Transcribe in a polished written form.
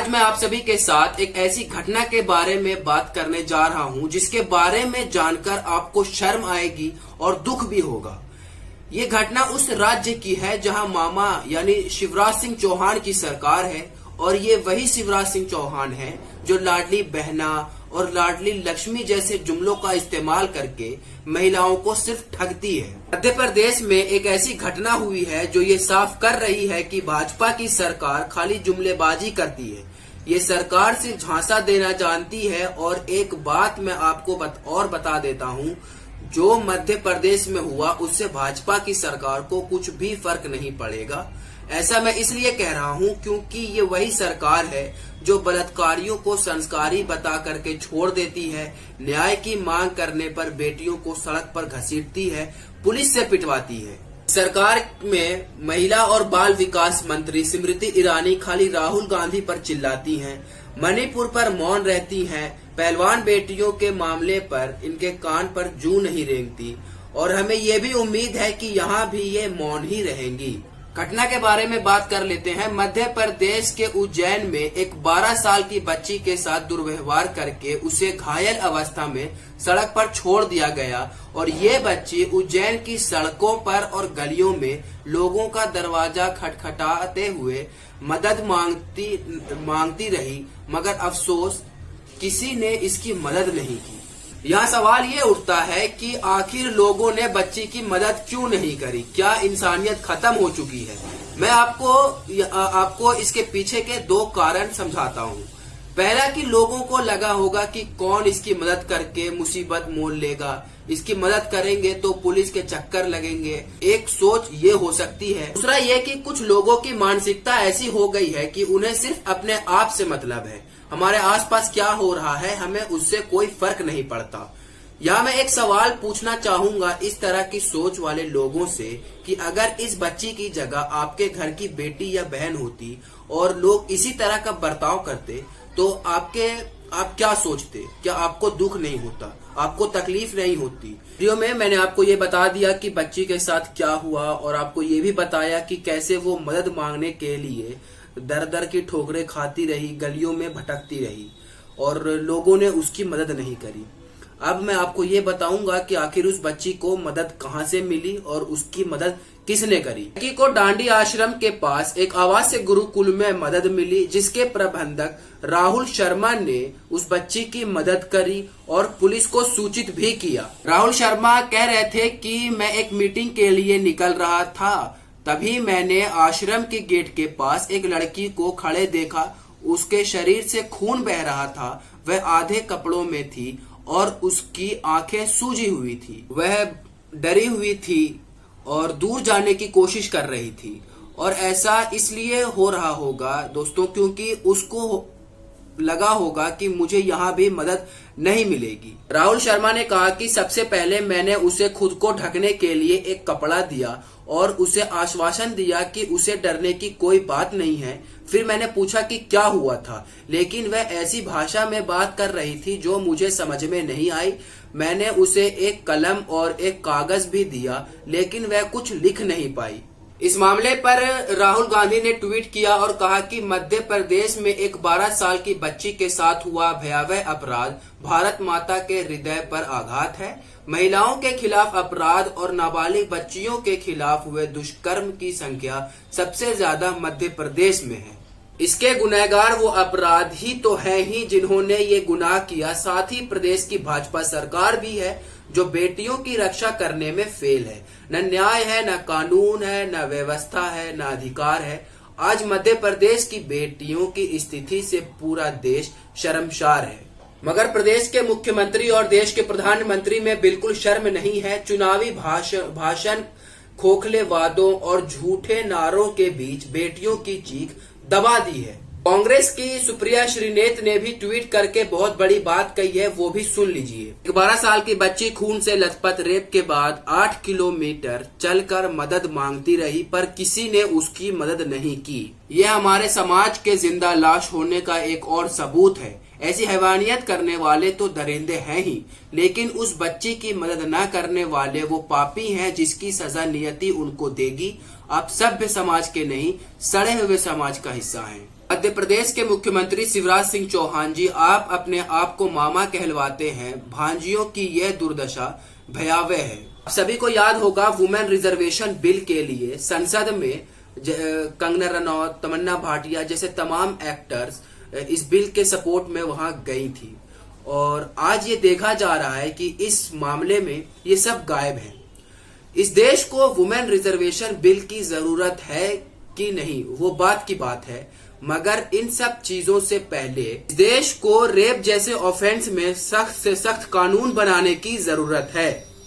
आज मैं आप सभी के साथ एक ऐसी घटना के बारे में बात करने जा रहा हूं जिसके बारे में जानकर आपको शर्म आएगी और दुख भी होगा। ये घटना उस राज्य की है जहां मामा यानी शिवराज सिंह चौहान की सरकार है और ये वही शिवराज सिंह चौहान है जो लाडली बहना और लाडली लक्ष्मी जैसे जुमलों का इस्तेमाल करके महिलाओं को सिर्फ ठगती है। मध्य प्रदेश में एक ऐसी घटना हुई है जो ये साफ कर रही है कि भाजपा की सरकार खाली जुमलेबाजी करती है। ये सरकार सिर्फ झांसा देना जानती है। और एक बात मैं आपको बता देता हूँ, जो मध्य प्रदेश में हुआ उससे भाजपा की सरकार को कुछ भी फर्क नहीं पड़ेगा। ऐसा मैं इसलिए कह रहा हूं क्योंकि ये वही सरकार है जो बलात्कारियों को संस्कारी बता करके छोड़ देती है, न्याय की मांग करने पर बेटियों को सड़क पर घसीटती है, पुलिस से पिटवाती है। सरकार में महिला और बाल विकास मंत्री स्मृति ईरानी खाली राहुल गांधी पर चिल्लाती हैं, मणिपुर पर मौन रहती हैं, पहलवान बेटियों के मामले पर इनके कान पर जूं नहीं रेंगती और हमें ये भी उम्मीद है कि यहाँ भी ये मौन ही रहेंगी। घटना के बारे में बात कर लेते हैं। मध्य प्रदेश के उज्जैन में एक 12 साल की बच्ची के साथ दुर्व्यवहार करके उसे घायल अवस्था में सड़क पर छोड़ दिया गया और ये बच्ची उज्जैन की सड़कों पर और गलियों में लोगों का दरवाजा खटखटाते हुए मदद मांगती रही, मगर अफसोस किसी ने इसकी मदद नहीं की। यहाँ सवाल ये उठता है कि आखिर लोगों ने बच्ची की मदद क्यों नहीं करी? क्या इंसानियत खत्म हो चुकी है? मैं आपको इसके पीछे के 2 कारण समझाता हूँ। पहला कि लोगों को लगा होगा कि कौन इसकी मदद करके मुसीबत मोल लेगा, इसकी मदद करेंगे तो पुलिस के चक्कर लगेंगे, एक सोच ये हो सकती है। दूसरा ये कि कुछ लोगों की मानसिकता ऐसी हो गई है कि उन्हें सिर्फ अपने आप से मतलब है, हमारे आसपास क्या हो रहा है हमें उससे कोई फर्क नहीं पड़ता। यहाँ मैं एक सवाल पूछना चाहूंगा इस तरह की सोच वाले लोगों से कि अगर इस बच्ची की जगह आपके घर की बेटी या बहन होती और लोग इसी तरह का बर्ताव करते तो आप क्या सोचते? क्या आपको दुख नहीं होता? आपको तकलीफ नहीं होती? वीडियो में मैंने आपको ये बता दिया कि बच्ची के साथ क्या हुआ और आपको ये भी बताया कि कैसे वो मदद मांगने के लिए दर दर की ठोकरें खाती रही, गलियों में भटकती रही और लोगों ने उसकी मदद नहीं करी। अब मैं आपको ये बताऊंगा कि आखिर उस बच्ची को मदद कहां से मिली और उसकी मदद किसने करी। लड़की को डांडी आश्रम के पास एक आवासीय गुरुकुल में मदद मिली जिसके प्रबंधक राहुल शर्मा ने उस बच्ची की मदद करी और पुलिस को सूचित भी किया। राहुल शर्मा कह रहे थे कि मैं एक मीटिंग के लिए निकल रहा था, तभी मैंने आश्रम के गेट के पास एक लड़की को खड़े देखा। उसके शरीर से खून बह रहा था, वह आधे कपड़ों में थी और उसकी आंखें सूजी हुई थी। वह डरी हुई थी और दूर जाने की कोशिश कर रही थी और ऐसा इसलिए हो रहा होगा दोस्तों क्योंकि उसको लगा होगा कि मुझे यहाँ भी मदद नहीं मिलेगी। राहुल शर्मा ने कहा कि सबसे पहले मैंने उसे खुद को ढकने के लिए एक कपड़ा दिया और उसे आश्वासन दिया कि उसे डरने की कोई बात नहीं है। फिर मैंने पूछा कि क्या हुआ था, लेकिन वह ऐसी भाषा में बात कर रही थी जो मुझे समझ में नहीं आई। मैंने उसे एक कलम और एक कागज भी दिया, लेकिन वह कुछ लिख नहीं पाई। इस मामले पर राहुल गांधी ने ट्वीट किया और कहा कि मध्य प्रदेश में एक 12 साल की बच्ची के साथ हुआ भयावह अपराध भारत माता के हृदय पर आघात है। महिलाओं के खिलाफ अपराध और नाबालिग बच्चियों के खिलाफ हुए दुष्कर्म की संख्या सबसे ज्यादा मध्य प्रदेश में है। इसके गुनहगार वो अपराधी तो है ही जिन्होंने ये गुनाह किया, साथ ही प्रदेश की भाजपा सरकार भी है जो बेटियों की रक्षा करने में फेल है। न न्याय है, न कानून है, न व्यवस्था है, न अधिकार है। आज मध्य प्रदेश की बेटियों की स्थिति से पूरा देश शर्मसार है, मगर प्रदेश के मुख्यमंत्री और देश के प्रधानमंत्री में बिल्कुल शर्म नहीं है। चुनावी भाषण, खोखले वादों और झूठे नारों के बीच बेटियों की चीख दबा दी है। कांग्रेस की सुप्रिया श्रीनेत ने भी ट्वीट करके बहुत बड़ी बात कही है, वो भी सुन लीजिए। 12 साल की बच्ची खून से लथपथ रेप के बाद 8 किलोमीटर चलकर मदद मांगती रही पर किसी ने उसकी मदद नहीं की। ये हमारे समाज के जिंदा लाश होने का एक और सबूत है। ऐसी हैवानियत करने वाले तो दरिंदे हैं ही, लेकिन उस बच्ची की मदद न करने वाले वो पापी हैं जिसकी सजा नियति उनको देगी। आप सभ्य समाज के नहीं, सड़े हुए समाज का हिस्सा हैं। मध्य प्रदेश के मुख्यमंत्री शिवराज सिंह चौहान जी, आप अपने आप को मामा कहलवाते हैं, भांजियों की यह दुर्दशा भयावह है। सभी को याद होगा वुमेन रिजर्वेशन बिल के लिए संसद में कंगना रनौत, तमन्ना भाटिया जैसे तमाम एक्टर्स इस बिल के सपोर्ट में वहां गई थी, और आज ये देखा जा रहा है कि इस मामले में ये सब गायब हैं। इस देश को वुमेन रिजर्वेशन बिल की जरूरत है कि नहीं, वो बात की बात है, मगर इन सब चीजों से पहले देश को रेप जैसे ऑफेंस में सख्त से सख्त कानून बनाने की जरूरत है।